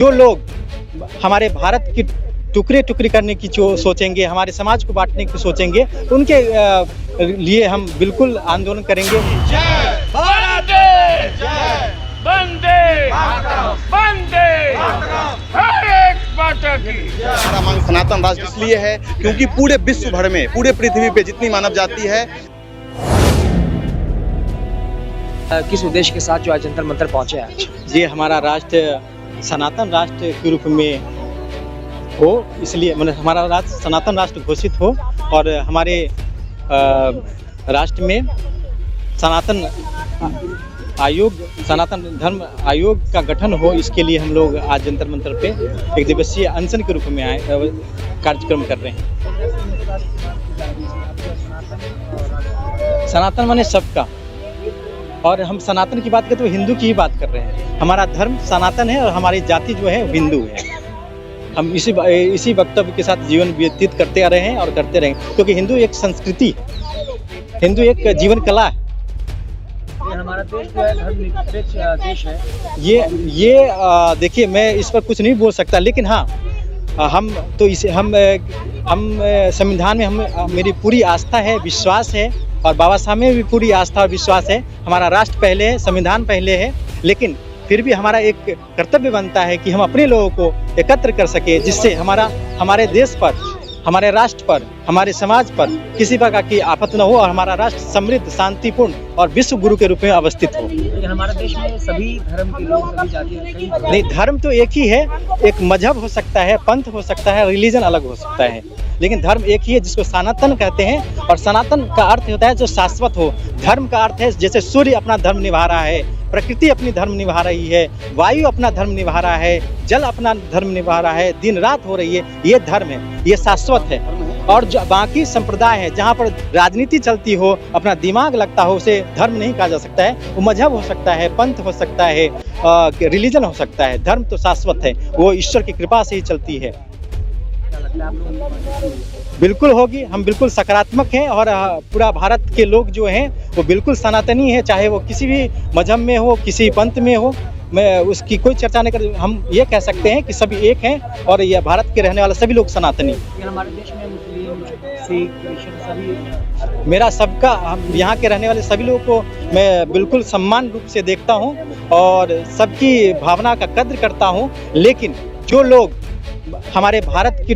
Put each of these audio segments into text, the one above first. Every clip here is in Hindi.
जो लोग हमारे भारत की टुकड़े टुकड़े करने की जो सोचेंगे, हमारे समाज को बांटने की सोचेंगे, उनके लिए हम बिल्कुल आंदोलन करेंगे। जय भारत जय वंदे वंदे भारत माता की। हमारा मांग सनातन राष्ट्र इसलिए है क्योंकि पूरे विश्व भर में, पूरे पृथ्वी पे जितनी मानव जाति है, किस उद्देश्य के साथ जो आज जंतर मंतर पहुंचे हैं आज? ये हमारा राष्ट्र सनातन राष्ट्र के रूप में हो, इसलिए मतलब हमारा राष्ट्र सनातन राष्ट्र घोषित हो और हमारे राष्ट्र में सनातन आयोग, सनातन धर्म आयोग का गठन हो। इसके लिए हम लोग आज जंतर मंतर पे एक दिवसीय अनशन के रूप में आए कार्यक्रम कर रहे हैं। सनातन माने सबका, और हम सनातन की बात करें तो हिंदू की ही बात कर रहे हैं। हमारा धर्म सनातन है और हमारी जाति जो है हिंदू है। हम इसी वक्तव्य के साथ जीवन व्यतीत करते आ रहे हैं और करते रहेंगे, क्योंकि हिंदू एक संस्कृति है, हिंदू एक जीवन कला है। हमारा देश जो है धर्मनिरपेक्ष देश है। ये देखिए, मैं इस पर कुछ नहीं बोल सकता, लेकिन हाँ, हम तो इसे हम संविधान में हम मेरी पूरी आस्था है, विश्वास है, और बाबा साहब में भी पूरी आस्था और विश्वास है। हमारा राष्ट्र पहले है, संविधान पहले है, लेकिन फिर भी हमारा एक कर्तव्य बनता है कि हम अपने लोगों को एकत्र कर सके, जिससे हमारे देश पर, हमारे राष्ट्र पर, हमारे समाज पर किसी प्रकार की आफत न हो और हमारा राष्ट्र समृद्ध, शांतिपूर्ण और विश्व गुरु के रूप में अवस्थित हो। लेकिन हमारे देश में सभी धर्म के लोग, सभी जाति नहीं, धर्म तो एक ही है। एक मजहब हो सकता है, पंथ हो सकता है, रिलीजन अलग हो सकता है, लेकिन धर्म एक ही है, जिसको सनातन कहते हैं। और सनातन का अर्थ होता है जो शाश्वत हो। धर्म का अर्थ है जैसे सूर्य अपना धर्म निभा रहा है, प्रकृति अपनी धर्म निभा रही है, वायु अपना धर्म निभा रहा है, जल अपना धर्म निभा रहा है, दिन रात हो रही है, ये धर्म है, ये शाश्वत है। और जो बाकी संप्रदाय है, जहाँ पर राजनीति चलती हो, अपना दिमाग लगता हो, उसे धर्म नहीं कहा जा सकता है। वो मजहब हो सकता है, पंथ हो सकता है, रिलीजन हो सकता है। धर्म तो शाश्वत है, वो ईश्वर की कृपा से ही चलती है। बिल्कुल होगी, हम बिल्कुल सकारात्मक हैं, और पूरा भारत के लोग जो हैं वो बिल्कुल सनातनी है, चाहे वो किसी भी मजहब में हो, किसी पंथ में हो। मैं उसकी कोई चर्चा नहीं कर, हम ये कह सकते हैं कि सभी एक हैं और यह भारत के रहने वाले सभी लोग सनातनी। हमारे देश में मुस्लिम, सिख, क्रिश्चियन सभी, मेरा सबका, हम यहाँ के रहने वाले सभी लोगों को मैं बिल्कुल सम्मान रूप से देखता हूँ और सबकी भावना का कद्र करता हूँ। लेकिन जो लोग हमारे भारत की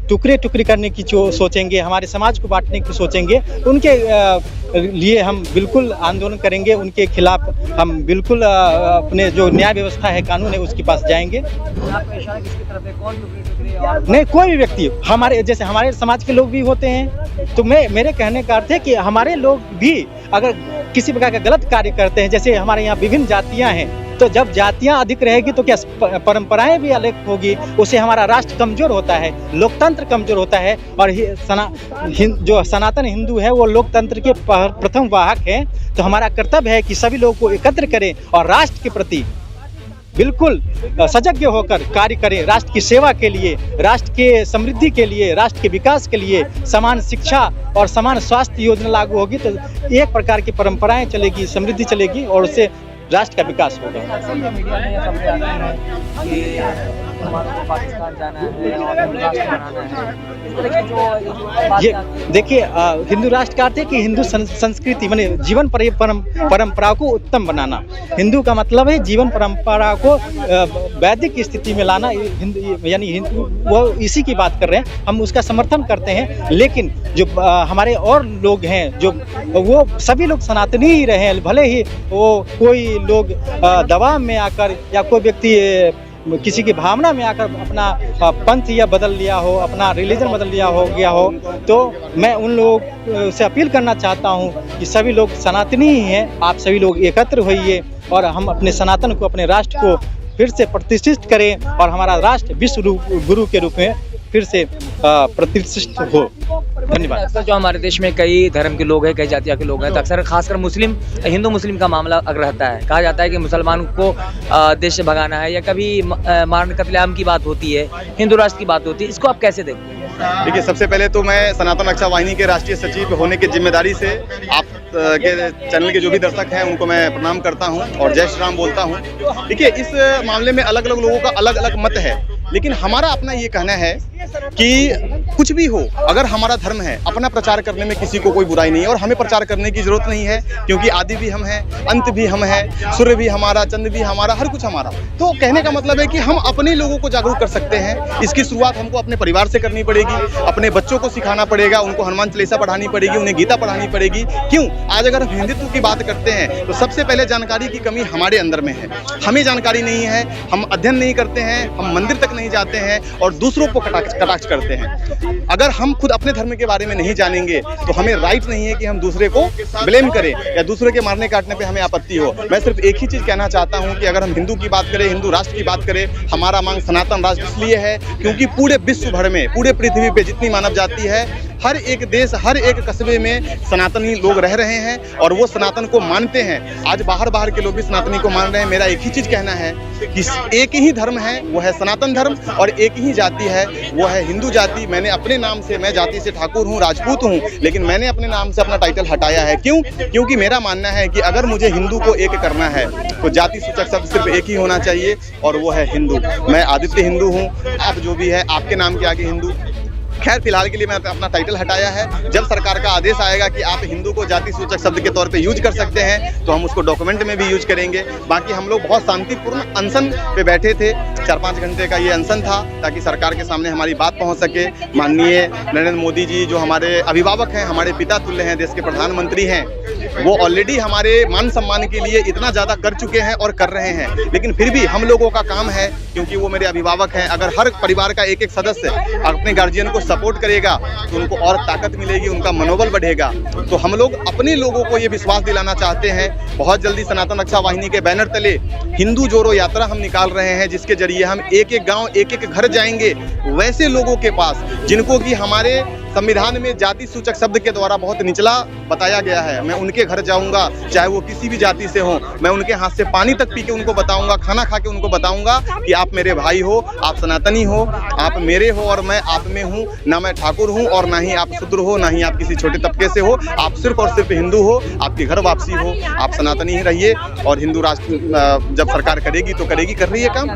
टुकड़े टुकड़े करने की जो सोचेंगे, हमारे समाज को बांटने की सोचेंगे, उनके लिए हम बिल्कुल आंदोलन करेंगे। उनके खिलाफ हम बिल्कुल अपने जो न्याय व्यवस्था है, कानून है, उसके पास जाएंगे। आपका इशारा किसकी तरफ है? कौन टुकड़े और नहीं, कोई भी व्यक्ति, हमारे जैसे हमारे समाज के लोग भी होते हैं, तो मेरे कहने का अर्थ है कि हमारे लोग भी अगर किसी प्रकार का गलत कार्य करते हैं, जैसे हमारे यहाँ विभिन्न जातियाँ हैं, तो जब जातियां अधिक रहेगी तो क्या परंपराएं भी अलग होगी, उससे हमारा राष्ट्र कमजोर होता है, लोकतंत्र कमजोर होता है। और जो सनातन हिंदू है वो लोकतंत्र के प्रथम वाहक हैं। तो हमारा कर्तव्य है कि सभी लोगों को एकत्र करें और राष्ट्र के प्रति बिल्कुल सजग होकर कार्य करें, राष्ट्र की सेवा के लिए, राष्ट्र के समृद्धि के लिए, राष्ट्र के विकास के लिए। समान शिक्षा और समान स्वास्थ्य योजना लागू होगी तो एक प्रकार की परंपराएं चलेगी, समृद्धि चलेगी और उससे राष्ट्र का विकास होगा। मीडिया में खबरें आती हैं कि हमारा पाकिस्तान जाना है और हिंदू राष्ट्र बनाना है, इस तरह की जो ये देखिए, हिंदू राष्ट्र का अर्थ है कि हिंदू संस्कृति माने जीवन परंपरा को उत्तम बनाना। हिंदू का मतलब है जीवन परंपरा को वैदिक स्थिति में लाना, यानी हिंदू वो इसी की बात कर रहे हैं, हम उसका समर्थन करते हैं। लेकिन जो हमारे और लोग हैं, जो वो सभी लोग सनातनी ही रहे, भले ही वो कोई लोग दबाव में आकर या कोई व्यक्ति किसी की भावना में आकर अपना पंथ या बदल लिया हो, अपना रिलीजन बदल लिया हो गया हो, तो मैं उन लोगों से अपील करना चाहता हूं कि सभी लोग सनातनी ही हैं। आप सभी लोग एकत्र होइए और हम अपने सनातन को, अपने राष्ट्र को फिर से प्रतिष्ठित करें और हमारा राष्ट्र विश्व गुरु के रूप में फिर से प्रतिष्ठित हो। धन्यवाद। अक्सर जो हमारे देश में कई धर्म के लोग हैं, कई जातियों के लोग हैं, तो अक्सर खासकर हिंदू मुस्लिम का मामला अगर रहता है, कहा जाता है कि मुसलमान को देश से भगाना है, या कभी मारने कत्लेआम की बात होती है, हिंदू राष्ट्र की बात होती है, इसको आप कैसे देखते हैं? देखिए, सबसे पहले तो मैं सनातन रक्षा वाहिनी के राष्ट्रीय सचिव होने की जिम्मेदारी से आप के चैनल के जो भी दर्शक हैं उनको मैं प्रणाम करता हूं और जय श्री राम बोलता हूं। देखिए, इस मामले में अलग अलग लोगों का अलग अलग मत है, लेकिन हमारा अपना ये कहना है कि कुछ भी हो, अगर हमारा धर्म है, अपना प्रचार करने में किसी को कोई बुराई नहीं है और हमें प्रचार करने की जरूरत नहीं है, क्योंकि आदि भी हम हैं, अंत भी हम हैं, सूर्य भी हमारा, चंद्र भी हमारा, हर कुछ हमारा। तो कहने का मतलब है कि हम अपने लोगों को जागरूक कर सकते हैं। इसकी शुरुआत हमको अपने परिवार से करनी पड़ेगी, अपने बच्चों को सिखाना पड़ेगा, उनको हनुमान चालीसा पढ़ानी पड़ेगी, उन्हें गीता पढ़ानी पड़ेगी। क्यों? आज अगर हम हिंदुत्व की बात करते हैं तो सबसे पहले जानकारी की कमी हमारे अंदर में है। हमें जानकारी नहीं है, हम अध्ययन नहीं करते हैं, हम मंदिर तक नहीं जाते हैं और दूसरों को कटाक्ष करते हैं। अगर हम खुद अपने धर्म के बारे में नहीं जानेंगे तो हमें राइट नहीं है कि हम दूसरे को ब्लेम करें या दूसरे के मारने काटने पे हमें आपत्ति हो। मैं सिर्फ एक ही चीज़ कहना चाहता हूं कि अगर हम हिंदू की बात करें, हिंदू राष्ट्र की बात करें, हमारा मांग सनातन राष्ट्र इसलिए है क्योंकि पूरे विश्व भर में, पूरे पृथ्वी पे जितनी मानव जाति है, हर एक देश, हर एक कस्बे में सनातनी लोग रह रहे हैं और वो सनातन को मानते हैं। आज बाहर के लोग भी सनातनी को मान रहे हैं। मेरा एक ही चीज़ कहना है कि एक ही धर्म है, वो है सनातन धर्म, और एक ही जाति है, वो है हिंदू जाति। मैंने अपने नाम से, मैं जाति से ठाकुर हूँ, राजपूत हूँ, लेकिन मैंने अपने नाम से अपना टाइटल हटाया है। क्यों? क्योंकि मेरा मानना है कि अगर मुझे हिंदू को एक करना है तो जाति सूचक शब्द सिर्फ एक ही होना चाहिए और वो है हिंदू। मैं आदित्य हिंदू हूँ, आप जो भी है आपके नाम के आगे हिंदू। खैर, फिलहाल के लिए मैं अपना टाइटल हटाया है। जब सरकार का आदेश आएगा कि आप हिंदू को जाति सूचक शब्द के तौर पे यूज कर सकते हैं तो हम उसको डॉक्यूमेंट में भी यूज करेंगे। बाकी हम लोग बहुत शांतिपूर्ण अनशन पे बैठे थे, 4-5 घंटे का ये अनशन था ताकि सरकार के सामने हमारी बात पहुंच सके। माननीय नरेंद्र मोदी जी जो हमारे अभिभावक हैं, हमारे पिता तुल्य हैं, देश के प्रधानमंत्री हैं, वो ऑलरेडी हमारे मान सम्मान के लिए इतना ज़्यादा कर चुके हैं और कर रहे हैं, लेकिन फिर भी हम लोगों का काम है, क्योंकि वो मेरे अभिभावक हैं। अगर हर परिवार का एक सदस्य अपने गार्जियन को सपोर्ट करेगा तो उनको और ताकत मिलेगी, उनका मनोबल बढ़ेगा। तो हम लोग अपने लोगों को ये विश्वास दिलाना चाहते हैं। बहुत जल्दी सनातन रक्षा वाहिनी के बैनर तले हिंदू जोड़ो यात्रा हम निकाल रहे हैं, जिसके जरिए हम एक एक गांव, एक एक घर जाएंगे वैसे लोगों के पास जिनको कि हमारे संविधान में जाति सूचक शब्द के द्वारा बहुत निचला बताया गया है। मैं उनके घर जाऊंगा, चाहे वो किसी भी जाति से हो, मैं उनके हाथ से पानी तक पी के उनको बताऊंगा, खाना खा के उनको बताऊंगा कि आप मेरे भाई हो, आप सनातनी हो, आप मेरे हो और मैं आप में हूँ। ना मैं ठाकुर हूँ और ना ही आप शूद्र हो, ना ही आप किसी छोटे तबके से हो। आप सिर्फ और सिर्फ हिंदू हो, आपकी घर वापसी हो, आप सनातनी ही रहिए और हिंदू राष्ट्र जब सरकार करेगी तो करेगी, कर रही है काम।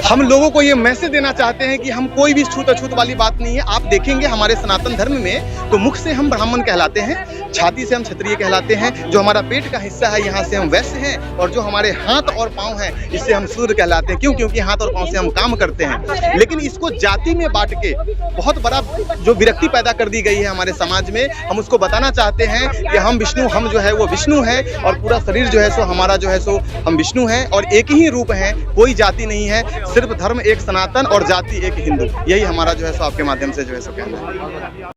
हम लोगों को ये मैसेज देना चाहते हैं कि हम कोई भी छूत अछूत वाली बात नहीं है। आप देखेंगे हमारे सनातन धर्म में तो मुख से हम ब्राह्मण कहलाते हैं, छाती से हम क्षत्रिय कहलाते हैं, जो हमारा पेट का हिस्सा है यहाँ से हम वैश्य हैं, और जो हमारे हाथ और पाँव हैं इससे हम शूद्र कहलाते हैं। क्यों? क्योंकि हाथ और पाँव से हम काम करते हैं। लेकिन इसको जाति में बांट के बहुत बड़ा जो विरक्ति पैदा कर दी गई है हमारे समाज में, हम उसको बताना चाहते हैं कि हम विष्णु, हम जो है वो विष्णु है और पूरा शरीर जो है सो हमारा जो है सो हम विष्णु हैं और एक ही रूप है, कोई जाति नहीं है, सिर्फ धर्म एक सनातन और जाति एक हिंदू। यही हमारा जो है सो आपके माध्यम से जो है सो कहना है।